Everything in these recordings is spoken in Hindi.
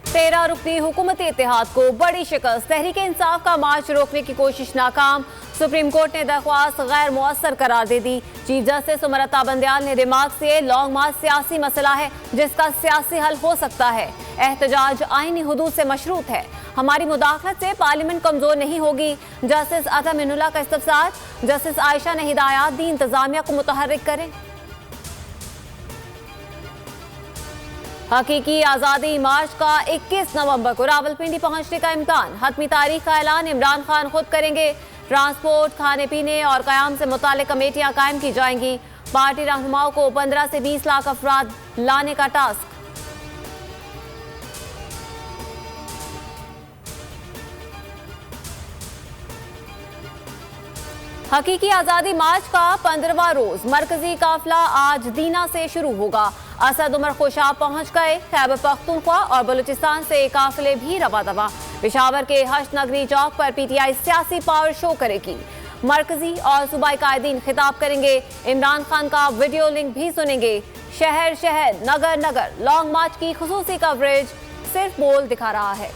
13 रुकनी हुकूमती इत्तेहाद को बड़ी शिकस्त। तहरीक इंसाफ का मार्च रोकने की कोशिश नाकाम। सुप्रीम कोर्ट ने दरख्वास्त गैर मुअस्सर करार दे दी। चीफ जस्टिस उमरता बंदयाल ने रिमार्क से लॉन्ग मार्च सियासी मसला है जिसका सियासी हल हो सकता है। एहतजाज आईनी हुदूद से मशरूत है। हमारी मुदाखलत से पार्लियामेंट कमजोर नहीं होगी। जस्टिस अता मिनुल्लाह का इस्तफसार। जस्टिस आयशा ने हिदायत दी इंतजामिया को मुतहर्रिक करें। हकीकी आज़ादी मार्च का 21 नवंबर को रावलपिंडी पहुंचने का इम्कान। हतमी तारीख का ऐलान इमरान खान खुद करेंगे। ट्रांसपोर्ट, खाने पीने और क़याम से मुताल्लिक़ कमेटियां कायम की जाएंगी। पार्टी रहनुमाओं को 15 से 20 लाख अफराद लाने का टास्क। हकीकी आज़ादी मार्च का 15वां रोज मरकजी काफिला आज दीना से शुरू होगा। असद उमर खुशाब पहुंच गए। खैबर पख्तूनख्वा और बलूचिस्तान से काफिले भी रवा दवा। पेशावर के हश्त नगरी चौक पर पीटीआई सियासी पावर शो करेगी। मरकजी और सूबाई कायदीन खिताब करेंगे। इमरान खान का वीडियो लिंक भी सुनेंगे। शहर शहर, नगर नगर लॉन्ग मार्च की खुसूसी कवरेज सिर्फ बोल दिखा रहा है।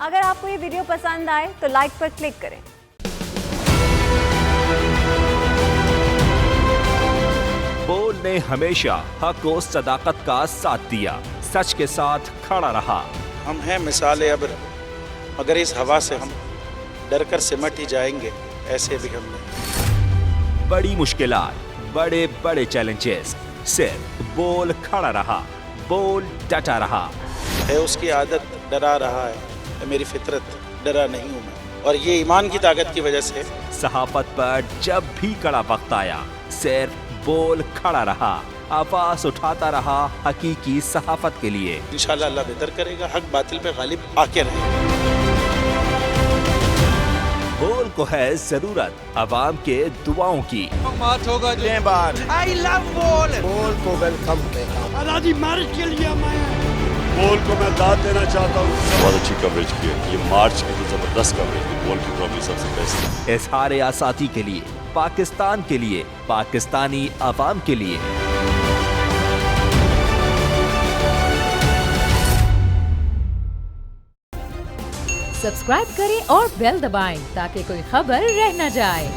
अगर आपको ये वीडियो पसंद आए तो लाइक पर क्लिक करें। बोल ने हमेशा हक और सदाकत का साथ दिया, सच के साथ खड़ा रहा। हम हैं मिसाल अब्र, मगर इस हवा से हम डर कर सिमट ही जाएंगे, ऐसे भी हम नहीं। बड़ी मुश्किलात, बड़े बड़े चैलेंजेस, सिर्फ बोल खड़ा रहा, बोल डटा रहा। है उसकी आदत डरा रहा है, मेरी फितरत डरा नहीं हूँ मैं, और ये ईमान की ताकत की वजह से। सहाफत पर जब भी कड़ा वक्त आया, सिर्फ बोल खड़ा रहा, आवाज उठाता रहा हकीकी सहाफत के लिए। इंशाल्लाह अल्लाह बेहतर करेगा, हक बातिल पे गालिब आके रहेगा। बोल को है जरूरत अवाम के दुआओं की। मार्च होगा आई लव बोल। बोल को वेलकम करेगा। आजादी मार्च के लिए बोल को मैं दाद देना चाहता हूँ। बहुत अच्छी कवरेज की है, ये मार्च की तो जबरदस्त कवरेज है, बोल की प्रॉब्लम सबसे बेस्ट। इजहार आसाती के लिए, पाकिस्तान के लिए, पाकिस्तानी अवाम के लिए। सब्सक्राइब करें और बेल दबाएं ताकि कोई खबर रह न जाए।